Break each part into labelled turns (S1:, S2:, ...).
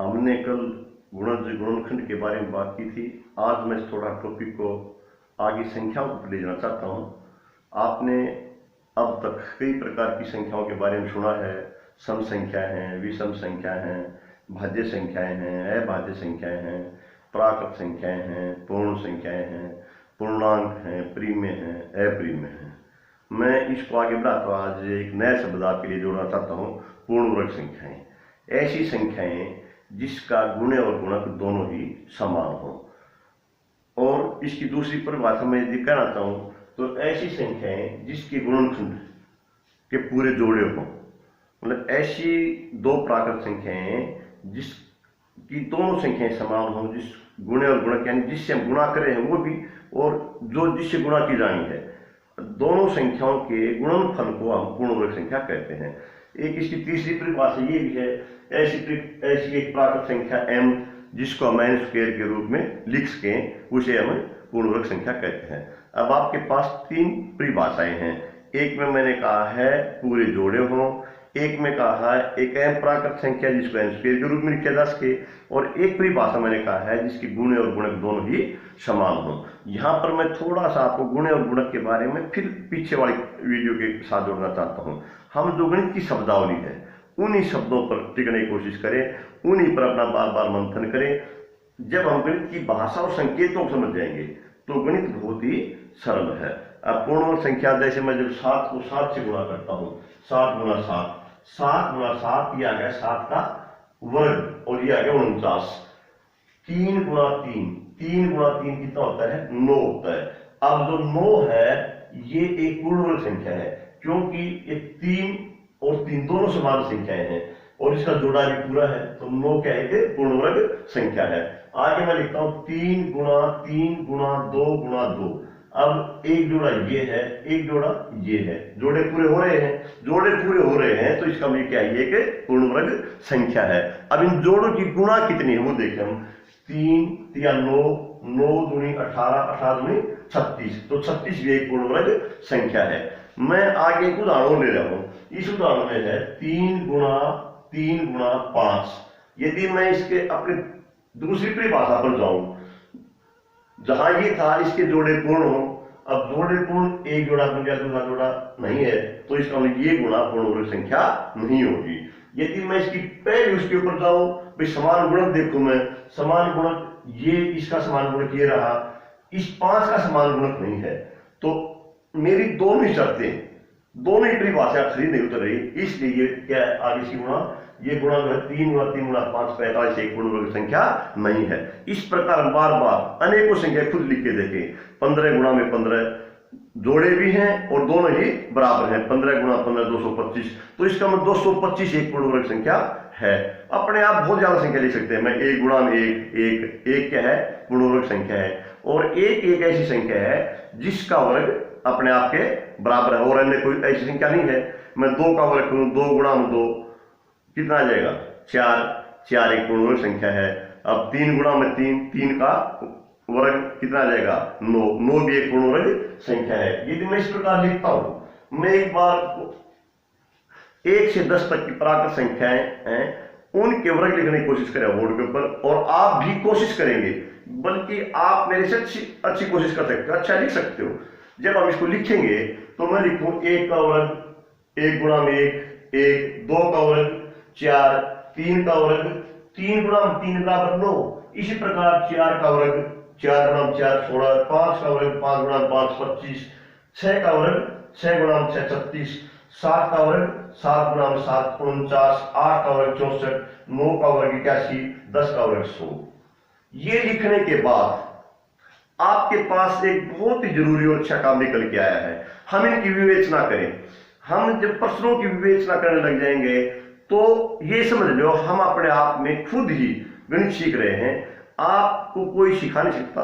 S1: हमने कल गुणज गुणनखंड के बारे में बात की थी। आज मैं थोड़ा टॉपिक को आगे संख्याओं पर ले जाना चाहता हूँ। आपने अब तक कई प्रकार की संख्याओं के बारे में सुना है। सम संख्या हैं, विषम संख्या हैं, भाज्य संख्याएं हैं, अभाज्य संख्याएं हैं, प्राकृत संख्याएं हैं, पूर्ण संख्याएं हैं, पूर्णांक हैं, परिमेय हैं, अपरिमेय हैं। मैं इसको आगे बढ़ाता हूँ। आज एक नया शब्द आपके लिए जोड़ना चाहता हूँ, पूर्णवर्ग संख्याएं। ऐसी संख्याएं जिसका गुणे और गुणक दोनों ही समान हो। और इसकी दूसरी परिभाषा में यदि कहना चाहूँ तो ऐसी संख्याएं जिसके गुणनखंड के पूरे जोड़े हों। मतलब ऐसी दो प्राकृत संख्याएं जिसकी दोनों संख्याएं समान हों, जिस गुणे और गुणक यानी जिससे हम गुणा करे हैं वो भी, और जो जिससे गुणा की जानी है, दोनों संख्याओं के गुणनफल को हम पूर्णवर्ग संख्या कहते हैं। एक इसकी तीसरी परिभाषा ये भी है, ऐसी एक प्राकृत संख्या m जिसको हम n स्क्वायर के रूप में लिख सकें, उसे हम पूर्णवर्ग संख्या कहते हैं। अब आपके पास तीन परिभाषाएं हैं। एक में मैंने कहा है पूरे जोड़े हों, एक में कहा है एक m प्राकृत संख्या जिसको n स्क्वायर के रूप में लिखा जा सके, और एक परिभाषा मैंने कहा है जिसकी गुणे और गुणक दोनों ही समान हो। यहाँ पर मैं थोड़ा सा आपको गुणे और गुणक के बारे में फिर पीछे वाली वीडियो के साथ जोड़ना चाहता हूँ। हम जो गणित की शब्दावली है उन्हीं शब्दों पर टिकने की कोशिश करें, उन्हीं पर अपना बार बार मंथन करें। जब हम गणित की भाषा और संकेतों को समझ जाएंगे तो गणित बहुत ही सरल है। अब पूर्णवर्ग संख्या जैसे मैं जब 7 को 7 से गुणा करता हूँ, 7 गुणा 7, 7 गुणा 7, ये आ गया 7 का वर्ग, और ये आ गया 49। 3 गुणा 3, 3 गुणा 3 कितना होता है? 9 होता है। अब जो 9 है ये एक पूर्णवर्ग संख्या है, क्योंकि ये 3 और 3 दोनों समान संख्याएं हैं और इसका जोड़ा भी पूरा है, तो 9 क्या है कि पूर्णवर्ग संख्या है। आगे मैं लिखता हूं 3 गुणा 3 गुणा 2 गुणा 2। अब एक जोड़ा ये है, एक जोड़ा ये है, जोड़े पूरे हो रहे हैं। जोड़े पूरे हो रहे हैं तो इसका मतलब क्या है कि पूर्णवर्ग संख्या है। अब इन जोड़ों की गुणा कितनी है वो देखें हम। 3 या 9, 9 दूनी 18, 18 दूनी 36, तो 36 भी एक पूर्णवर्ग संख्या है। मैं आगे एक उदाहरण ले रहा हूं। इस उदाहरण में है 3 गुणा 3 गुणा 5। यदि मैं इसके अपने दूसरी परिभाषा पर जाऊं, जहां ये था इसके जोड़े पूर्ण हो, अब जोड़े पूर्ण एक जोड़ा बन गया, दूसरा जोड़ा नहीं है, तो इसका मतलब ये गुणा पूर्णवर्ग संख्या नहीं होगी। यदि मैं इसकी पहले उसके ऊपर जाऊं, भाई समान गुणक देखूं मैं, समान गुणक ये, इसका समान गुणक ये रहा, इस 5 का समान गुणक नहीं है, तो मेरी दोनों ही शर्तें, दोनों ही परिभाषा खरी नहीं उतर रही। इसलिए ये क्या है, आगे सी गुणा, ये गुणा जो है 3 गुणा 3 गुणा 5 45 एक पूर्णवर्ग संख्या नहीं है। इस प्रकार बार बार अनेकों संख्या खुद लिख के देखें। 15 गुणा में 15 जोड़े भी हैं और दोनों ही बराबर हैं। 15 गुणा 15 225, तो इसका मतलब 225 एक पूर्णवर्ग संख्या है। अपने आप बहुत ज्यादा संख्या लिख सकते हैं। मैं 1 गुणा में 1, 1, 1 क्या है? पूर्णवर्ग संख्या है। और एक ऐसी संख्या है जिसका वर्ग अपने आप के बराबर है और अन्य कोई ऐसी संख्या नहीं है। मैं 2 का वर्ग करूं, 2 गुणा में 2 कितना आ जाएगा? 4, 4 एक पूर्णवर्ग संख्या है। अब 3 गुणा में 3, 3 का वर्ग कितना आ जाएगा? 9, 9 भी एक पूर्णवर्ग संख्या है। यदि मैं इस प्रकार लिखता हूं, मैं एक बार 1 से 10 तक की प्राकृत संख्याएं हैं उनके वर्ग लिखने की कोशिश करें बोर्ड के ऊपर, और आप भी कोशिश करेंगे, बल्कि आप मेरे से अच्छी कोशिश कर सकते हो, अच्छा लिख सकते हो। जब हम इसको लिखेंगे तो मैं लिखूं 1 का वर्ग 1 गुणा में 1, 1, 2 का वर्ग 4, 3 का वर्ग 3 गुणा में 3 बराबर 9। इसी प्रकार 4 का वर्ग 4 गुणा में 4 16, 5 का वर्ग 5 गुणा में 5 25, 6 का वर्ग 6 गुणा में 6 36, 7 का वर्ग 7 गुणा में 7 49, 8 का वर्ग 64, 9 का वर्ग 81, 10 का वर्ग 100। ये लिखने के बाद आपके पास एक बहुत ही जरूरी और अच्छा काम निकल के आया है। हम इनकी विवेचना करें। हम जब प्रश्नों की विवेचना करने लग जाएंगे तो ये समझ लो हम अपने आप में खुद ही गणित सीख रहे हैं। आपको कोई सिखा नहीं सकता।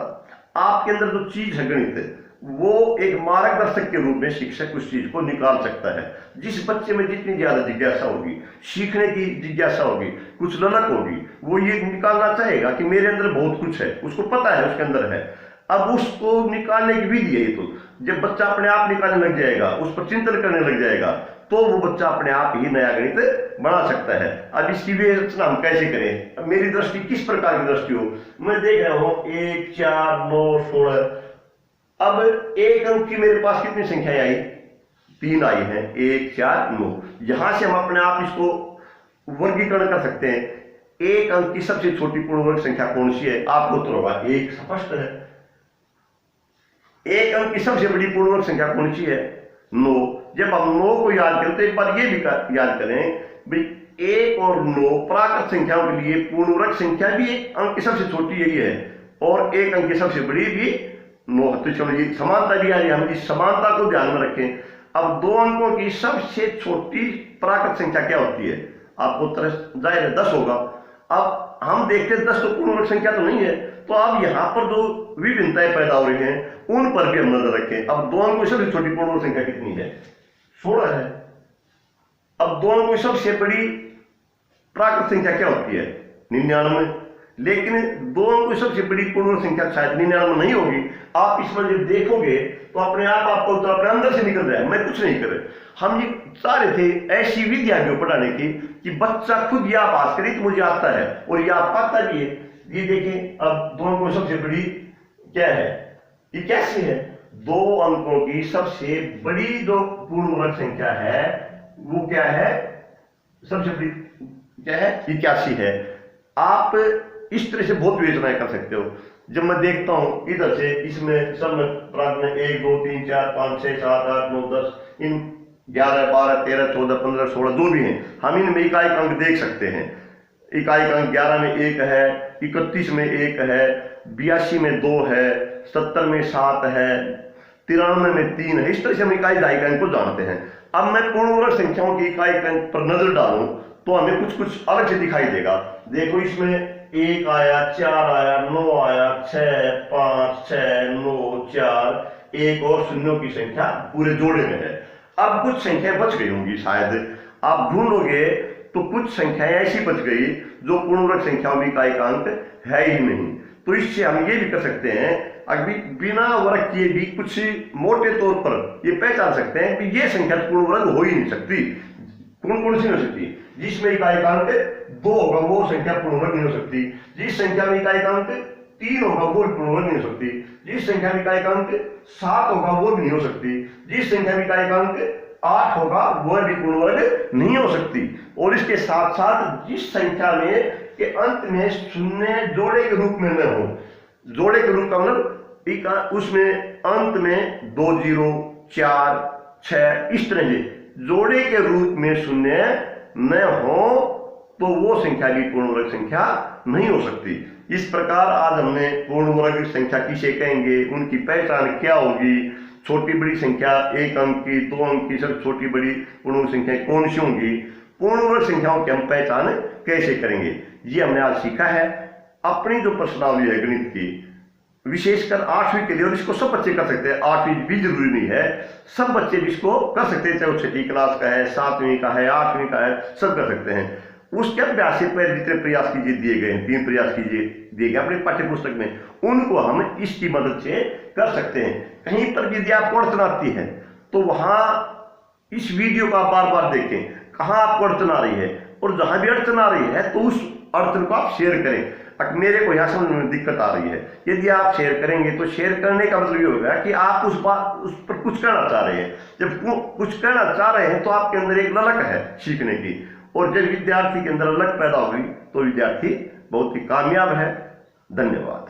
S1: आपके अंदर जो चीज है गणित, वो एक मार्गदर्शक के रूप में शिक्षक उस चीज को निकाल सकता है। जिस बच्चे में जितनी ज्यादा जिज्ञासा होगी, सीखने की जिज्ञासा होगी, कुछ ललक होगी, वो ये निकालना चाहेगा कि मेरे अंदर बहुत कुछ है, उसको पता है उसके अंदर है। अब उसको निकालने की विधि है। तो जब बच्चा अपने आप निकालने लग जाएगा, उस पर चिंतन करने लग जाएगा, तो वो बच्चा अपने आप ही नया गणित बना सकता है। अब इसकी विवेचना हम कैसे करें? अब मेरी दृष्टि किस प्रकार की दृष्टि हो? मैं देख रहा हूं 1, 4, 9, 16। अब एक अंक की मेरे पास कितनी संख्याएं आई? 3 आई हैं, 1, 4, 9। यहां से हम अपने आप इसको वर्गीकरण कर सकते हैं। एक अंक की सबसे छोटी पूर्ण वर्ग संख्या कौन सी है? आपको उत्तर होगा 1, स्पष्ट है। एक अंक की सबसे बड़ी पूर्ण वर्ग संख्या कौन सी है? 9। जब हम 9 को याद करें तो एक बार ये भी याद करें भाई 1 और 9 प्राकृत संख्याओं के लिए पूर्ण वर्ग संख्या भी एक अंक की सबसे छोटी यही है और एक अंक की सबसे बड़ी भी 9। तो चलो ये समानता भी आ रही है, हम इस समानता को ध्यान में रखें। अब 2 अंकों की सबसे छोटी प्राकृत संख्या क्या होती है? आपको उत्तर जाहिर है 10 होगा। अब हम देखते हैं 10 तो पूर्ण वर्ग संख्या तो नहीं है, तो अब यहां पर जो विभिन्नताएं पैदा हो रही हैं उन पर भी हम नजर रखें। अब 2 अंकों की सबसे छोटी पूर्ण वर्ग संख्या कितनी है? 16 है। अब 2 अंकों की सबसे बड़ी प्राकृत संख्या क्या होती है? 99। लेकिन 2 अंकों की सबसे बड़ी पूर्ण वर्ग संख्या शायद 99 नहीं होगी। आप इसमें जब देखोगे तो अपने आप आपको उत्तर अपने अंदर से निकल जाए। मैं कुछ नहीं करे, हम ये चाह रहे थे ऐसी विद्या को पढ़ाने की कि बच्चा खुद यह आभास करे कि मुझे आता है और यह पाता भी है। ये देखें, अब 2 अंकों की सबसे बड़ी क्या है? ये कैसे है? 2 अंकों की सबसे बड़ी जो पूर्ण वर्ग संख्या है वो क्या है? सबसे बड़ी क्या है? 81 है। आप इस तरह से बहुत विवेचनाएं कर सकते हो। जब मैं देखता हूं इधर से, इसमें सब में प्रांत में 1, 2, 3, 4, 5, 6, 7, 8, 9, 10, इन 11, 12, 13, 14, 15, 16 जो भी हैं, हम इनमें इकाई अंक देख सकते हैं। इकाई अंक 11 में 1 है, 31 में 1 है, 82 में 2 है, 70 में 7 है, 93 में 3 है। इस तरह से हम इकाई दहाई अंक को जानते हैं। अब मैं पूर्ण वर्ग संख्याओं की इकाई अंक पर नजर डालूं तो हमें कुछ कुछ अलग से दिखाई देगा। देखो, इसमें 1 आया, 4 आया, 9 आया, 6, 5, 6, 9, 4, 1 और शून्यों की संख्या पूरे जोड़े में है। अब कुछ संख्याएं बच गई होंगी, शायद आप ढूंढोगे तो कुछ संख्याएं ऐसी बच गई जो पूर्ण वर्ग संख्याओं में इकाई का अंक है ही नहीं। तो इससे हम ये भी कर सकते हैं, अभी बिना वर्ग किए भी कुछ मोटे तौर पर ये पहचान सकते हैं कि ये संख्या पूर्ण वर्ग हो ही नहीं सकती। कौन कौन सी हो सकती? जिसमें इकाई का अंक 2 होगा वो संख्या पूर्ण वर्ग नहीं हो सकती। जिस संख्या में इकाई का अंक 3 होगा वो पूर्ण वर्ग नहीं हो सकती। जिस संख्या में इकाई का अंक 7 होगा वो भी नहीं हो सकती। जिस संख्या में इकाई का अंक 8 होगा वह भी पूर्ण वर्ग नहीं हो सकती। और इसके साथ साथ जिस संख्या में के अंत में शून्य जोड़े के रूप में न हो, जोड़े के रूप का मतलब उसमें अंत में 2 0, 4, 6 इस तरह से जोड़े के रूप में शून्य न हो तो वो संख्या भी पूर्ण वर्ग संख्या नहीं हो सकती। इस प्रकार आज हमने पूर्ण वर्ग संख्या किसे कहेंगे, उनकी पहचान क्या होगी, छोटी बड़ी संख्या 1 अंक की, 2 अंक की सबसे छोटी बड़ी पूर्ण वर्ग संख्याएं कौन सी होंगी, पूर्ण वर्ग संख्याओं की हम पहचान कैसे करेंगे, ये हमने आज सीखा है। अपनी जो प्रश्नावली है गणित की, विशेषकर 8वीं के लिए, और इसको सब बच्चे कर सकते हैं, 8वीं भी जरूरी नहीं है, सब बच्चे भी इसको कर सकते हैं, चाहे वो 6ठी क्लास का है, 7वीं का है, 8वीं का है, सब कर सकते हैं। उसके अभ्यास पर जितने प्रयास कीजिए दिए गए हैं, 3 प्रयास कीजिए दिए गए अपने पाठ्य पुस्तक में, उनको हम इसकी मदद से कर सकते हैं। कहीं पर यदि आपको अड़चन आती है तो वहां इस वीडियो को आप बार बार देखें, कहाँ आपको अड़चन आ रही है, और जहां भी अड़चन आ रही है तो उस अड़चन को आप शेयर करें। मेरे को यहाँ समझ में दिक्कत आ रही है, यदि आप शेयर करेंगे तो शेयर करने का मतलब ये होगा कि आप उस पर कुछ कहना चाह रहे हैं। जब कुछ कहना चाह रहे हैं तो आपके अंदर एक ललक है सीखने की, और जब विद्यार्थी के अंदर ललक पैदा होगी तो विद्यार्थी बहुत ही कामयाब है। धन्यवाद।